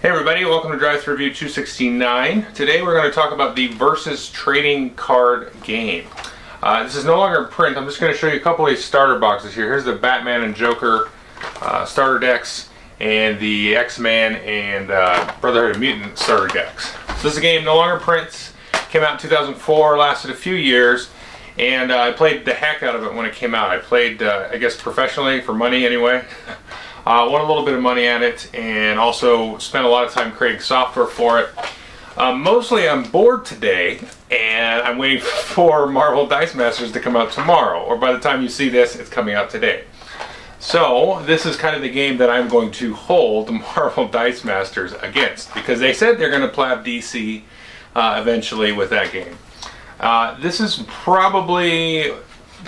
Hey everybody, welcome to Drive Thru Review 269. Today we're going to talk about the Versus trading card game. This is no longer in print. I'm just going to show you a couple of these starter boxes here. Here's the Batman and Joker starter decks and the X-Men and Brotherhood of Mutant starter decks. So this is a game no longer in print. Came out in 2004, lasted a few years, and I played the heck out of it when it came out. I played, I guess, professionally for money anyway. Won a little bit of money at it, and also spent a lot of time creating software for it. Mostly I'm bored today, and I'm waiting for Marvel Dice Masters to come out tomorrow, or by the time you see this, it's coming out today. So this is kind of the game that I'm going to hold the Marvel Dice Masters against, because they said they're going to play DC eventually with that game. This is probably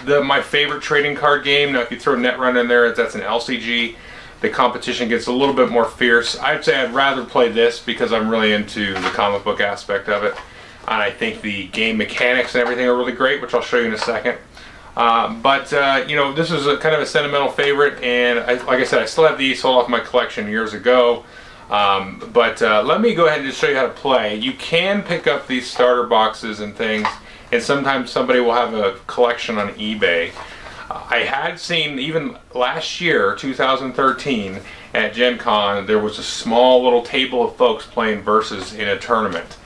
my favorite trading card game. Now if you throw Netrun in there, that's an LCG. The competition gets a little bit more fierce. I'd say I'd rather play this because I'm really into the comic book aspect of it. And I think the game mechanics and everything are really great, which I'll show you in a second. You know, this is a kind of a sentimental favorite, and like I said, I still have these sold off my collection years ago. Let me go ahead and just show you how to play. You can pick up these starter boxes and things, and sometimes somebody will have a collection on eBay. I had seen, even last year, 2013, at Gen Con, there was a small little table of folks playing Versus in a tournament.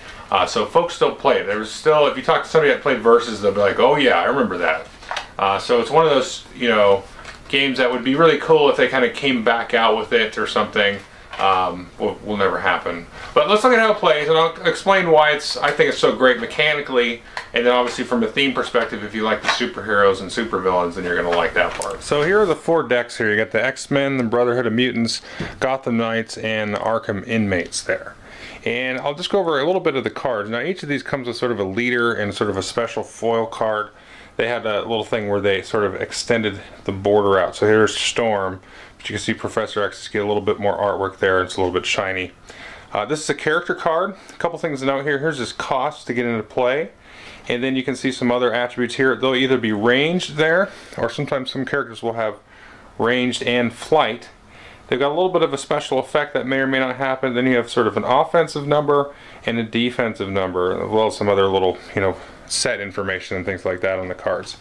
So folks still play it. There was still, if you talk to somebody that played Versus, they'll be like, oh yeah, I remember that. So it's one of those, you know, games that would be really cool if they kind of came back out with it or something. Will never happen. But let's look at how it plays, and I'll explain why I think it's so great mechanically, and then obviously from a theme perspective, if you like the superheroes and supervillains, then you're going to like that part. So here are the four decks here. You got the X-Men, the Brotherhood of Mutants, Gotham Knights, and the Arkham Inmates there. And I'll just go over a little bit of the cards. Now each of these comes with sort of a leader and sort of a special foil card. They had a little thing where they sort of extended the border out. So here's Storm, but you can see Professor X get a little bit more artwork there. It's a little bit shiny. This is a character card. A couple things to note here. Here's his cost to get into play. And then you can see some other attributes here. They'll either be ranged there, or sometimes some characters will have ranged and flight. They've got a little bit of a special effect that may or may not happen. Then you have sort of an offensive number and a defensive number, as well as some other little, you know, set information and things like that on the cards.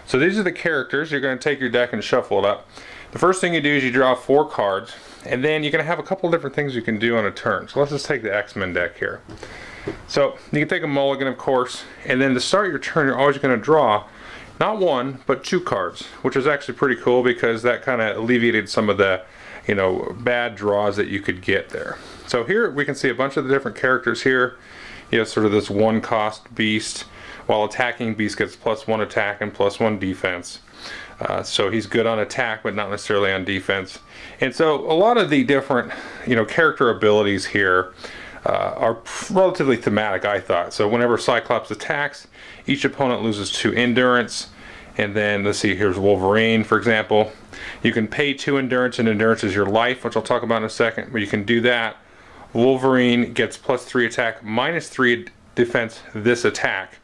So these are the characters. You're going to take your deck and shuffle it up. The first thing you do is you draw 4 cards, and then you're going to have a couple different things you can do on a turn. So let's just take the X-Men deck here. So you can take a mulligan, of course, and then to start your turn, you're always going to draw not 1 but 2 cards, which is actually pretty cool because that kind of alleviated some of the, you know, bad draws that you could get there. So here we can see a bunch of the different characters here. You have sort of this 1 cost beast. While attacking, beast gets +1 attack and +1 defense. So he's good on attack, but not necessarily on defense. And so a lot of the different, you know, character abilities here are relatively thematic, I thought. So whenever Cyclops attacks, each opponent loses 2 endurance. And then, let's see, here's Wolverine, for example. You can pay 2 endurance, and endurance is your life, which I'll talk about in a second, but you can do that. Wolverine gets +3 attack, -3 defense this attack.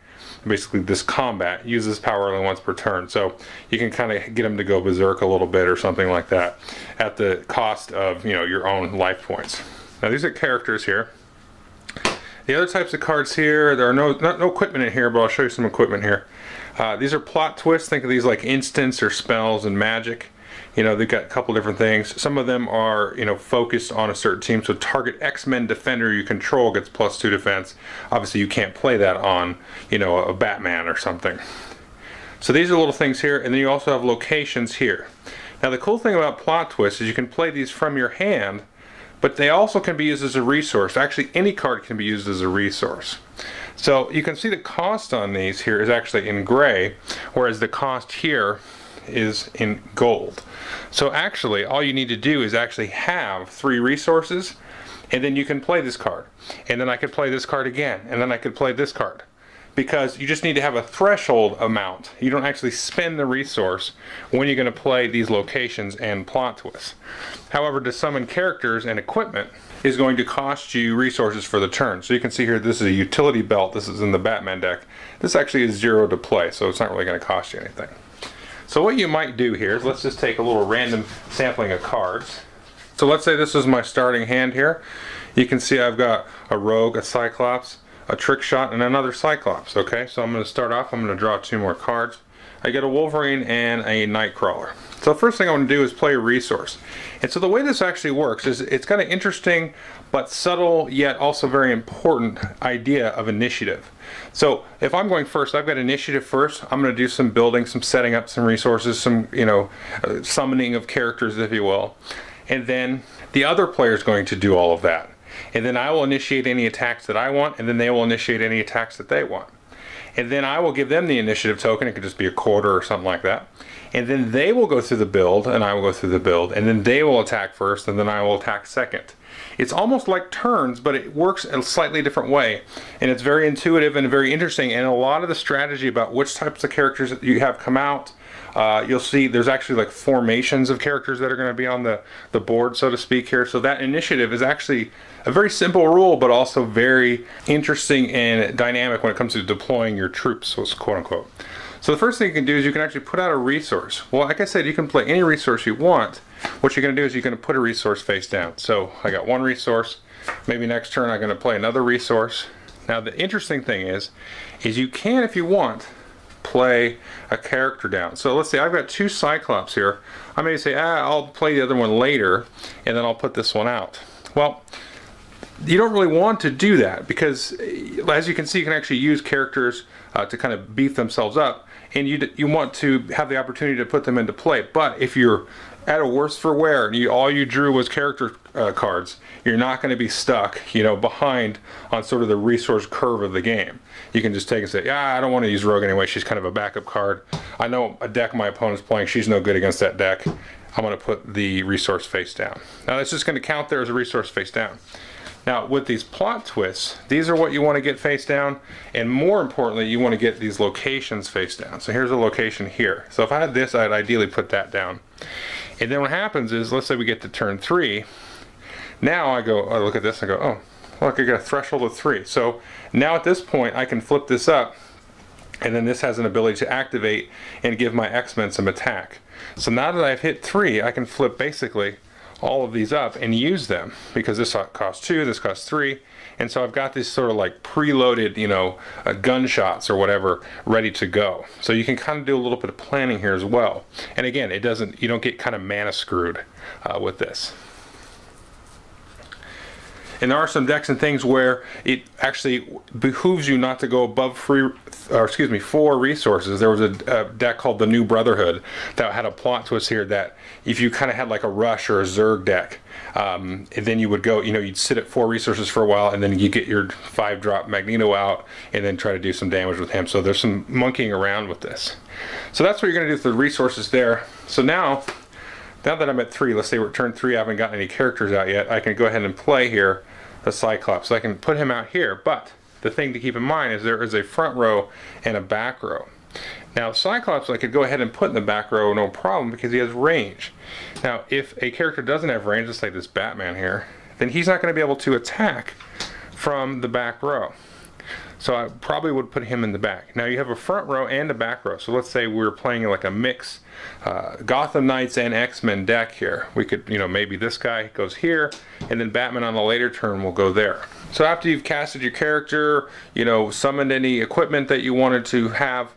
Basically this combat, uses power only once per turn, so you can kind of get him to go berserk a little bit or something like that at the cost of, you know, your own life points. Now these are characters here. The other types of cards here, there are no equipment in here, but I'll show you some equipment here. These are plot twists. Think of these like instants or spells and magic. You know, they've got a couple different things. Some of them are, you know, focused on a certain team. So target X-Men defender you control gets +2 defense. Obviously you can't play that on, you know, a Batman or something. So these are little things here, and then you also have locations here. Now the cool thing about plot twists is you can play these from your hand, but they also can be used as a resource. Actually, any card can be used as a resource. So you can see the cost on these here is actually in gray, whereas the cost here is in gold. So actually all you need to do is actually have 3 resources, and then you can play this card, and then I could play this card again, and then I could play this card, because you just need to have a threshold amount. You don't actually spend the resource when you're going to play these locations and plot twists. However, to summon characters and equipment is going to cost you resources for the turn. So you can see here, this is a utility belt. This is in the Batman deck. This actually is 0 to play, so it's not really going to cost you anything. So what you might do here is, let's just take a little random sampling of cards. So let's say this is my starting hand here. You can see I've got a rogue, a cyclops, a trick shot, and another cyclops. Okay, so I'm going to start off, I'm going to draw 2 more cards. I get a Wolverine and a Nightcrawler. So the first thing I want to do is play a resource. And so the way this actually works is it's got an interesting but subtle yet also very important idea of initiative. So if I'm going first, I've got initiative first. I'm going to do some building, some setting up, some resources, some summoning of characters, if you will. And then the other player is going to do all of that. And then I will initiate any attacks that I want, and then they will initiate any attacks that they want. And then I will give them the initiative token. It could just be a quarter or something like that. And then they will go through the build, and I will go through the build, and then they will attack first, and then I will attack second. It's almost like turns, but it works in a slightly different way. And it's very intuitive and very interesting, and a lot of the strategy about which types of characters that you have come out, you'll see there's actually like formations of characters that are going to be on the board, so to speak, here. So that initiative is actually a very simple rule, but also very interesting and dynamic when it comes to deploying your troops, quote unquote. So the first thing you can do is you can actually put out a resource. Well, like I said, you can play any resource you want. What you're going to do is you're going to put a resource face down. So I got one resource. Maybe next turn I'm going to play another resource. Now the interesting thing is you can, if you want, play a character down. So let's say I've got 2 Cyclops here. I may say, I'll play the other one later, and then I'll put this one out. Well, you don't really want to do that because, as you can see, you can actually use characters to kind of beef themselves up, and you want to have the opportunity to put them into play. But if you're at a worse for wear and all you drew was character cards, you're not going to be stuck, behind on sort of the resource curve of the game. You can just take and say, I don't want to use Rogue anyway, she's kind of a backup card. I know a deck my opponent's playing, she's no good against that deck. I'm going to put the resource face down. Now that's just going to count there as a resource face down. Now with these plot twists, these are what you want to get face down, and more importantly, you want to get these locations face down. So here's a location here. So if I had this, I'd ideally put that down. And then what happens is, let's say we get to turn 3. Now I look at this and go, oh, look, I got a threshold of 3. So now at this point, I can flip this up, and then this has an ability to activate and give my X-Men some attack. So now that I've hit 3, I can flip basically all of these up and use them, because this costs 2, this costs 3, and so I've got these sort of like preloaded, gunshots or whatever ready to go. So you can kind of do a little bit of planning here as well. And again, you don't get kind of mana screwed with this. And there are some decks and things where it actually behooves you not to go above 4 resources. There was a deck called the New Brotherhood that had a plot twist here that if you kind of had like a Rush or a Zerg deck, and then you would go, you'd sit at 4 resources for a while, and then you get your 5-drop Magneto out, and then try to do some damage with him. So there's some monkeying around with this. So that's what you're going to do with the resources there. So now that I'm at 3, let's say we're turn 3, I haven't gotten any characters out yet, I can go ahead and play here the Cyclops. So I can put him out here, but the thing to keep in mind is there is a front row and a back row. Now Cyclops I could go ahead and put in the back row no problem because he has range. Now if a character doesn't have range, just like this Batman here, then he's not going to be able to attack from the back row. So I probably would put him in the back. Now you have a front row and a back row. So let's say we were playing like a mix Gotham Knights and X-Men deck here. We could, maybe this guy goes here, and then Batman on the later turn will go there. So after you've casted your character, summoned any equipment that you wanted to have,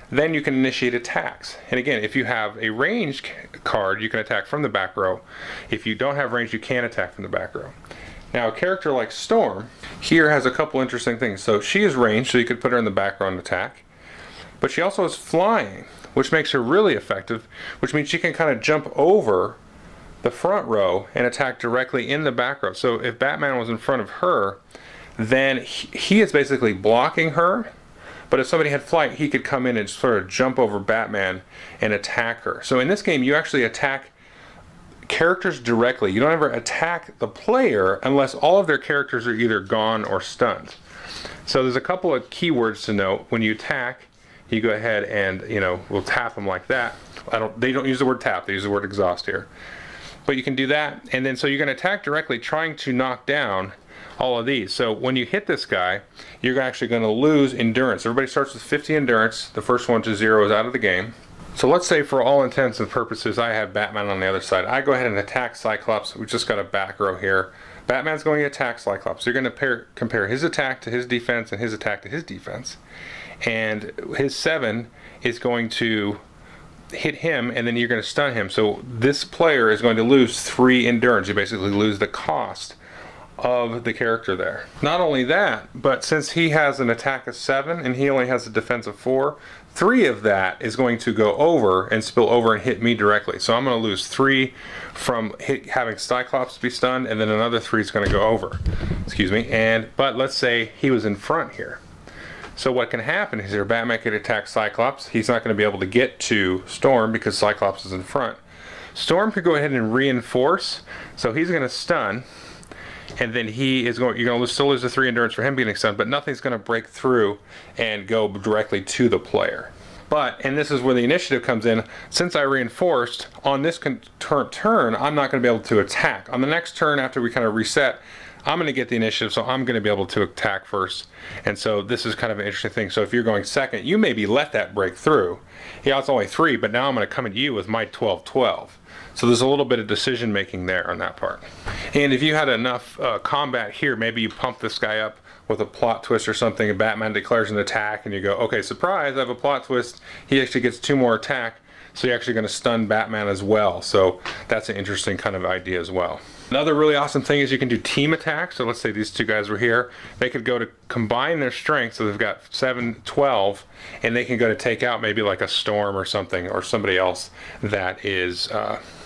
then you can initiate attacks. And again, if you have a ranged card, you can attack from the back row. If you don't have range, you can attack from the back row. Now a character like Storm here has a couple interesting things. So she is ranged, so you could put her in the back row and attack. But she also is flying, which makes her really effective, which means she can kind of jump over the front row and attack directly in the back row. So if Batman was in front of her, then he is basically blocking her. But if somebody had flight, he could come in and sort of jump over Batman and attack her. So in this game, you actually attack characters directly. You don't ever attack the player unless all of their characters are either gone or stunned. So there's a couple of keywords to note. When you attack, you go ahead and, we'll tap them like that. They don't use the word tap, they use the word exhaust here. But you can do that, and then so you're going to attack directly, trying to knock down all of these. So when you hit this guy, you're actually going to lose endurance. Everybody starts with 50 endurance. The first one to 0 is out of the game. So let's say for all intents and purposes I have Batman on the other side. I go ahead and attack Cyclops. We just got a back row here. Batman's going to attack Cyclops. So you're going to compare his attack to his defense and his attack to his defense. And his 7 is going to hit him, and then you're going to stun him. So this player is going to lose 3 endurance. You basically lose the cost of the character there. Not only that, but since he has an attack of 7 and he only has a defense of 4, 3 of that is going to go over and spill over and hit me directly. So I'm going to lose 3 from having Cyclops be stunned, and then another 3 is going to go over. Excuse me. But let's say he was in front here. So what can happen is your Batman could attack Cyclops. He's not going to be able to get to Storm because Cyclops is in front. Storm could go ahead and reinforce, so he's going to stun, and then you're going to still lose the 3 endurance for him being stunned, but nothing's going to break through and go directly to the player. But, and this is where the initiative comes in, since I reinforced, on this turn, I'm not going to be able to attack. On the next turn, after we kind of reset, I'm going to get the initiative, so I'm going to be able to attack first. And so this is kind of an interesting thing. So if you're going second, you maybe let that break through. Yeah, it's only 3, but now I'm going to come at you with my 12-12. So there's a little bit of decision making there on that part. And if you had enough combat here, maybe you pump this guy up with a plot twist or something, and Batman declares an attack, and you go, okay, surprise, I have a plot twist. He actually gets 2 more attack, so you're actually going to stun Batman as well. So that's an interesting kind of idea as well. Another really awesome thing is you can do team attacks. So let's say these 2 guys were here. They could go to combine their strength, so they've got 7, 12, and they can go to take out maybe like a Storm or something, or somebody else that is,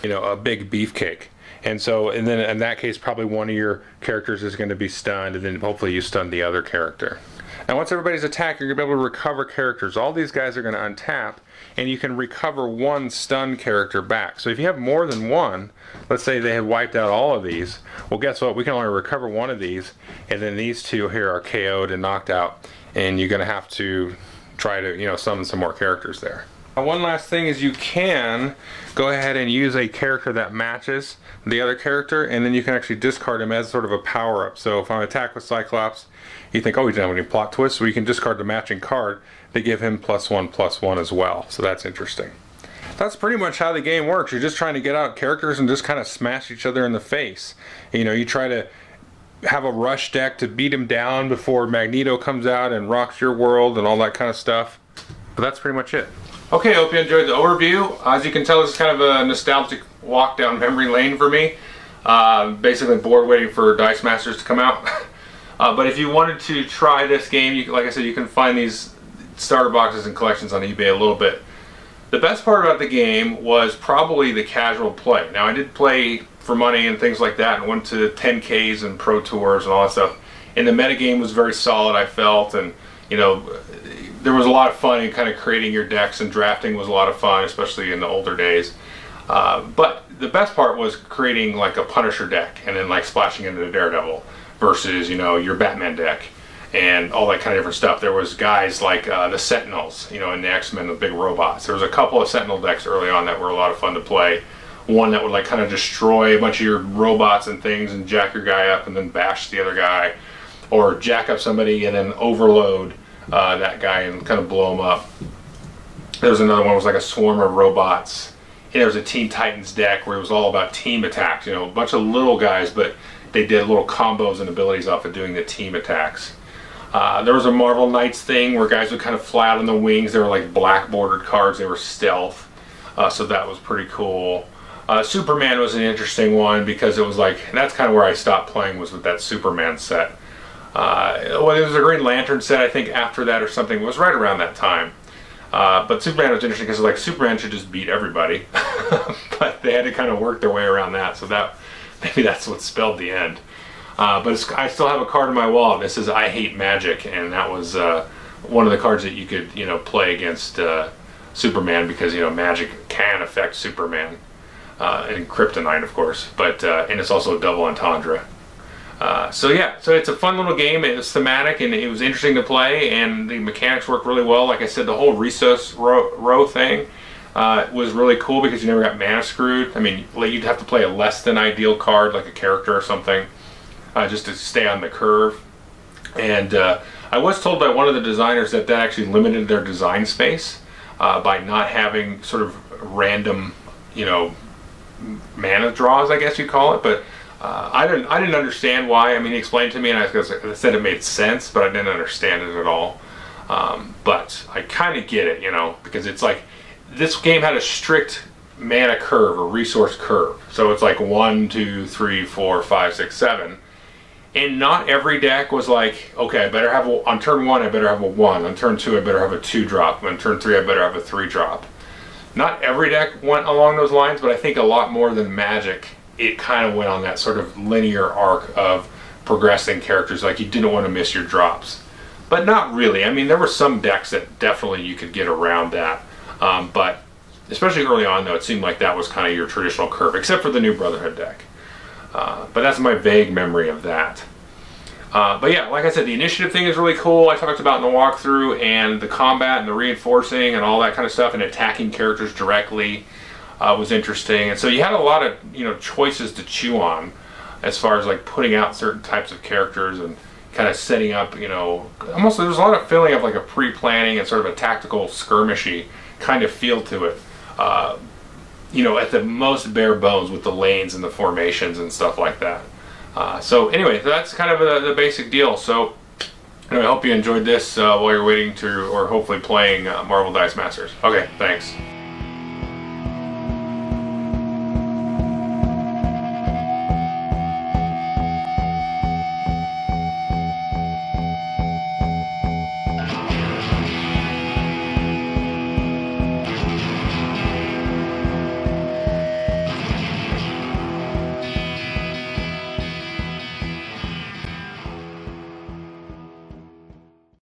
you know, a big beefcake. And so, and then in that case, probably one of your characters is going to be stunned, and then hopefully you stun the other character. Now once everybody's attacked, you're going to be able to recover characters. All these guys are going to untap, and you can recover 1 stun character back. So if you have more than 1, let's say they have wiped out all of these, well guess what, we can only recover 1 of these, and then these 2 here are KO'd and knocked out, and you're going to have to try to, you know, summon some more characters there. Now, one last thing is you can go ahead and use a character that matches the other character, and then you can actually discard him as sort of a power-up. So if I'm attacked with Cyclops, you think, oh, he didn't have any plot twists, so you can discard the matching card to give him +1/+1 as well. So that's interesting. That's pretty much how the game works. You're just trying to get out characters and just kind of smash each other in the face. You know, you try to have a rush deck to beat him down before Magneto comes out and rocks your world and all that kind of stuff. But that's pretty much it. Okay, I hope you enjoyed the overview. As you can tell, this is kind of a nostalgic walk down memory lane for me. Basically bored waiting for Dice Masters to come out. But if you wanted to try this game, like I said, you can find these starter boxes and collections on eBay a little bit. The best part about the game was probably the casual play. Now, I did play for money and things like that, and went to 10Ks and Pro Tours and all that stuff. And the metagame was very solid, I felt, and you know, there was a lot of fun in kind of creating your decks, and drafting was a lot of fun, especially in the older days. But the best part was creating like a Punisher deck and then like splashing into the Daredevil versus, you know, your Batman deck and all that kind of different stuff. There was guys like the Sentinels, you know, in the X-Men, the big robots. There was a couple of Sentinel decks early on that were a lot of fun to play. One that would like kind of destroy a bunch of your robots and things and jack your guy up and then bash the other guy, or jack up somebody and then overload that guy and kind of blow him up. There was another one that was like a swarm of robots. And there was a Teen Titans deck where it was all about team attacks. You know, a bunch of little guys, but they did little combos and abilities off of doing the team attacks. There was a Marvel Knights thing where guys would kind of fly out on the wings. They were like black bordered cards. They were stealth. So that was pretty cool. Superman was an interesting one because it was like, that's kind of where I stopped playing, was with that Superman set. Well, there was a Green Lantern set, I think, after that or something. It was right around that time. But Superman was interesting because like Superman should just beat everybody, but they had to kind of work their way around that. So that maybe that's what spelled the end. But I still have a card in my wallet. This is "I Hate Magic," and that was one of the cards that you could, you know, play against Superman, because, you know, magic can affect Superman and Kryptonite, of course. But and it's also a double entendre. So yeah, so it's a fun little game. It was thematic and it was interesting to play, and the mechanics worked really well. Like I said, the whole resource row thing was really cool because you never got mana screwed. I mean, you'd have to play a less than ideal card, like a character or something, just to stay on the curve. And I was told by one of the designers that actually limited their design space. by not having sort of random, you know, mana draws, I guess you call it. But I didn't understand why. I mean, he explained to me, and I said it made sense, but I didn't understand it at all. But I kind of get it, you know, because it's like this game had a strict mana curve or resource curve. So it's like 1, 2, 3, 4, 5, 6, 7. And not every deck was like, okay, I better have on turn 1, I better have a 1. On turn 2, I better have a 2 drop. On turn 3, I better have a 3 drop. Not every deck went along those lines, but I think a lot more than Magic, it kind of went on that sort of linear arc of progressing characters. Like, you didn't want to miss your drops. But not really. I mean, there were some decks that definitely you could get around that. But especially early on, though, it seemed like that was kind of your traditional curve, except for the New Brotherhood deck. But that's my vague memory of that. But yeah, like I said, the initiative thing is really cool. I talked about in the walkthrough, and the combat and the reinforcing and all that kind of stuff, and attacking characters directly was interesting. And so you had a lot of, you know, choices to chew on as far as like putting out certain types of characters and kind of setting up, you know, almost there was a lot of feeling of like a pre-planning and sort of a tactical skirmishy kind of feel to it. You know, at the most bare bones with the lanes and the formations and stuff like that. So anyway, that's kind of the basic deal. So anyway, I hope you enjoyed this while you're waiting to, or hopefully playing Marvel Dice Masters. Okay, thanks.